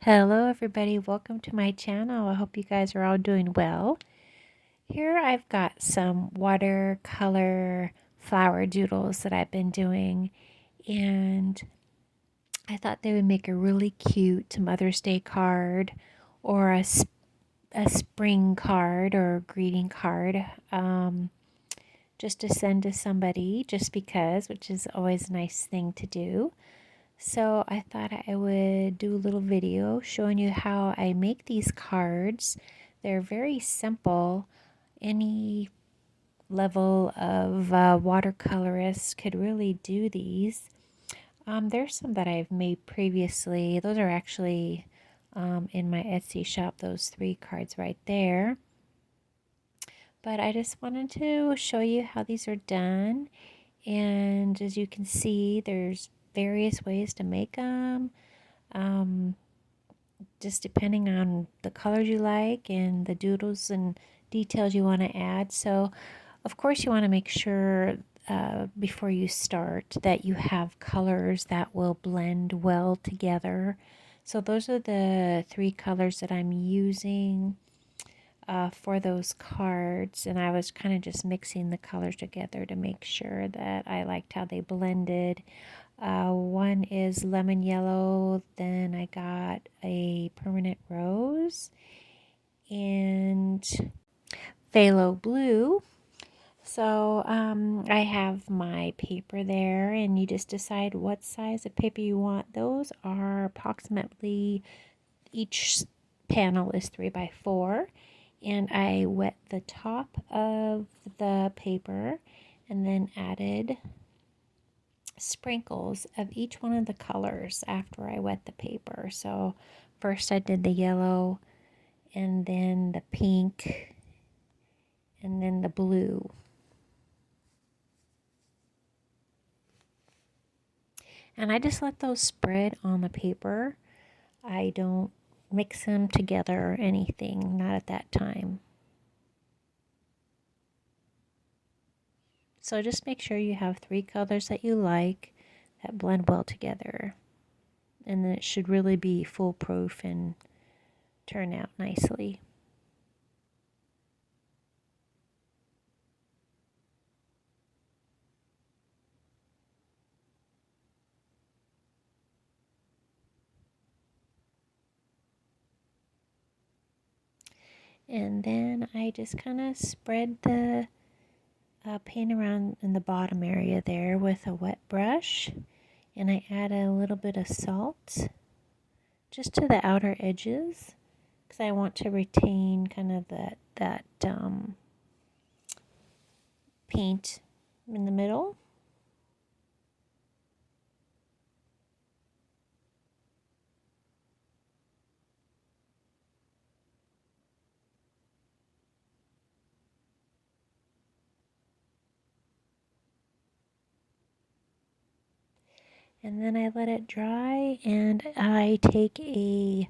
Hello everybody, welcome to my channel. I hope you guys are all doing well. Here I've got some watercolor flower doodles that I've been doing, and I thought they would make a really cute Mother's Day card or a spring card or a greeting card, just to send to somebody just because, which is always a nice thing to do. So I thought I would do a little video showing you how I make these cards. They're very simple. Any level of watercolorist could really do these. There's some that I've made previously. Those are actually in my Etsy shop, those 3 cards right there. But I just wanted to show you how these are done. And as you can see, there's various ways to make them. Just depending on the colors you like and the doodles and details you want to add. So of course you want to make sure before you start that you have colors that will blend well together. So those are the 3 colors that I'm using for those cards, and I was kind of just mixing the colors together to make sure that I liked how they blended. One is lemon yellow, then I got a permanent rose, and phthalo blue. So I have my paper there, and you just decide what size of paper you want. Those are approximately, each panel is 3 by 4, and I wet the top of the paper and then added sprinkles of each one of the colors after I wet the paper. So first I did the yellow, and then the pink, and then the blue. And I just let those spread on the paper. I don't mix them together or anything, not at that time. So just make sure you have 3 colors that you like that blend well together. And then it should really be foolproof and turn out nicely. And then I just kind of spread the paint around in the bottom area there with a wet brush. And I add a little bit of salt just to the outer edges, because I want to retain kind of that paint in the middle. And then I let it dry, and I take a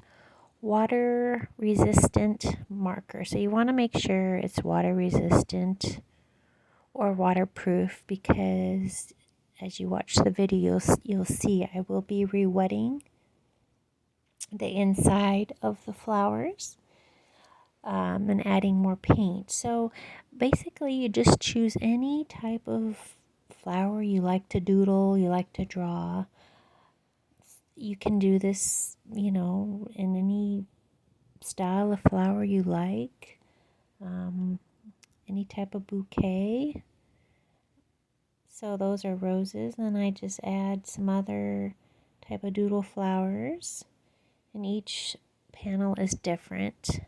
water resistant marker. So you want to make sure it's water resistant or waterproof, because as you watch the videos, you'll see I will be re-wetting the inside of the flowers and adding more paint. So basically you just choose any type of flower you like to doodle, you like to draw. You can do this, in any style of flower you like, any type of bouquet. So those are roses, and I just add some other type of doodle flowers, and each panel is different.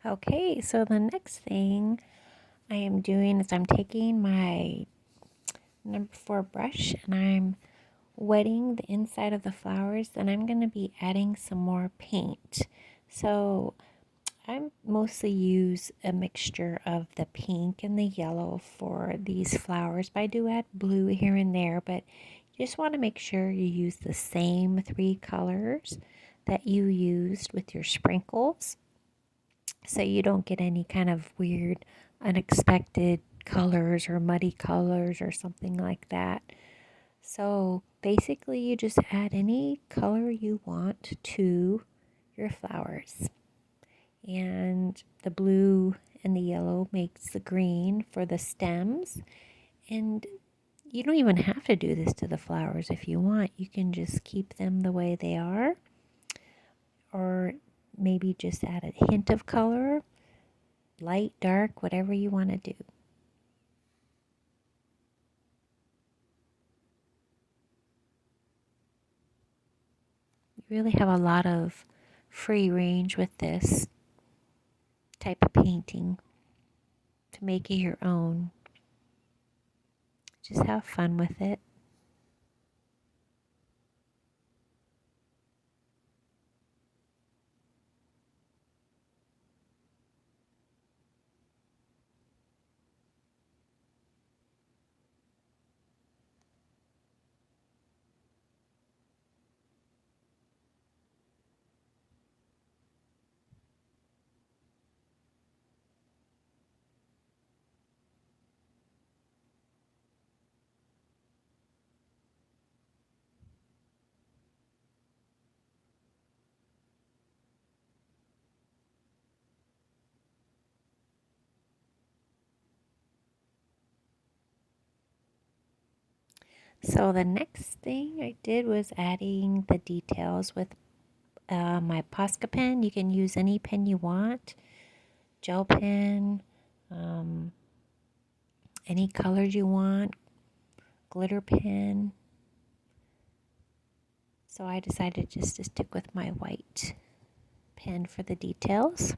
Okay, so the next thing I am doing is I'm taking my number 4 brush and I'm wetting the inside of the flowers, and I'm going to be adding some more paint. So I mostly use a mixture of the pink and the yellow for these flowers, but I do add blue here and there, but you just want to make sure you use the same 3 colors that you used with your sprinkles so you don't get any kind of weird, unexpected colors or muddy colors or something like that. So basically you just add any color you want to your flowers. And the blue and the yellow makes the green for the stems. And you don't even have to do this to the flowers if you want. You can just keep them the way they are. Or maybe just add a hint of color, light, dark, whatever you want to do. You really have a lot of free range with this type of painting to make it your own. Just have fun with it. So the next thing I did was adding the details with my Posca pen. You can use any pen you want, gel pen, um, any colors you want, glitter pen. So I decided just to stick with my white pen for the details.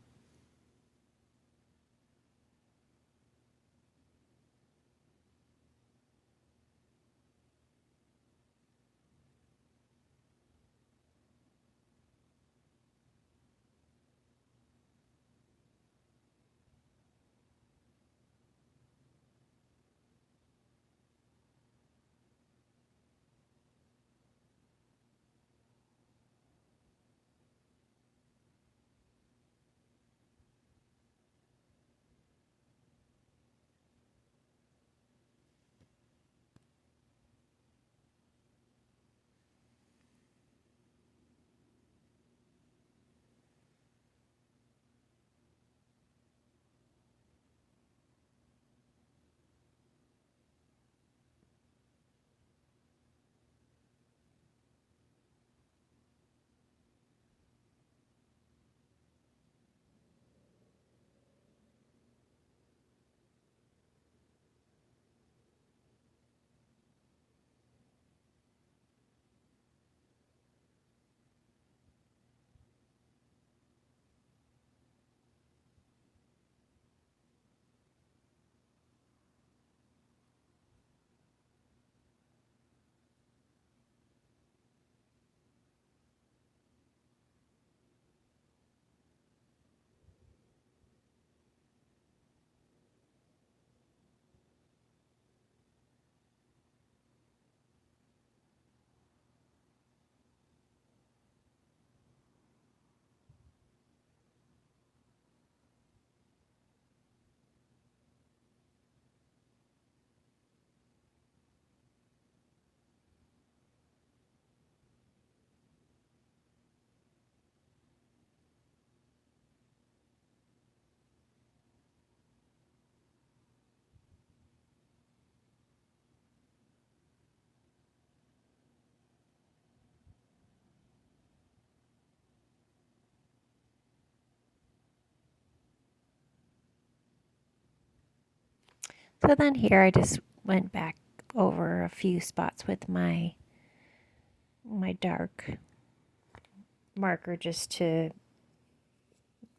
So then here I just went back over a few spots with my dark marker just to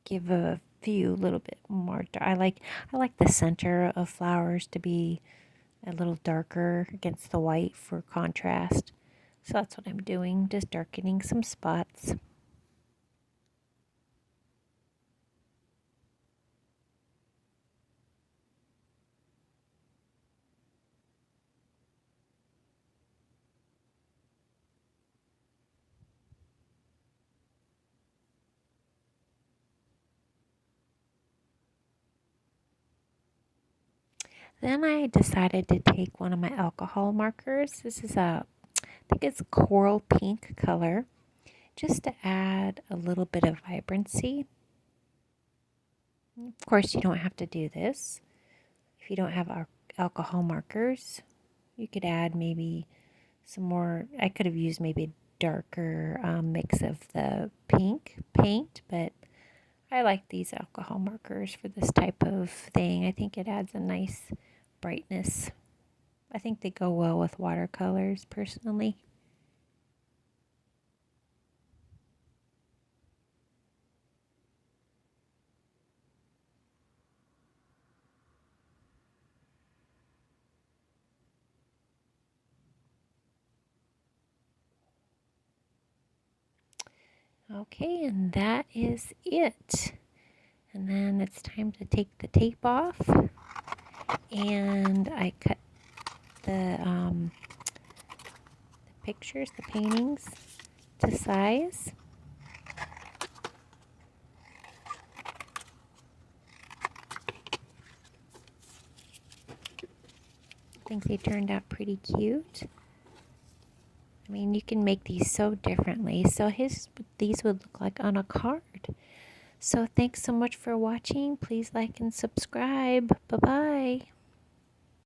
give a few a little bit more dark. I like the center of flowers to be a little darker against the white for contrast. So that's what I'm doing, just darkening some spots. Then I decided to take one of my alcohol markers. This is I think it's coral pink color, just to add a little bit of vibrancy. Of course, you don't have to do this. If you don't have alcohol markers, you could add maybe some more. I could have used maybe a darker mix of the pink paint, but I like these alcohol markers for this type of thing. I think it adds a nice brightness. I think they go well with watercolors personally. Okay, and that is it. And then it's time to take the tape off. And I cut the pictures, the paintings, to size. I think they turned out pretty cute. I mean, you can make these so differently. So these would look like on a card. So thanks so much for watching. Please like and subscribe. Bye-bye.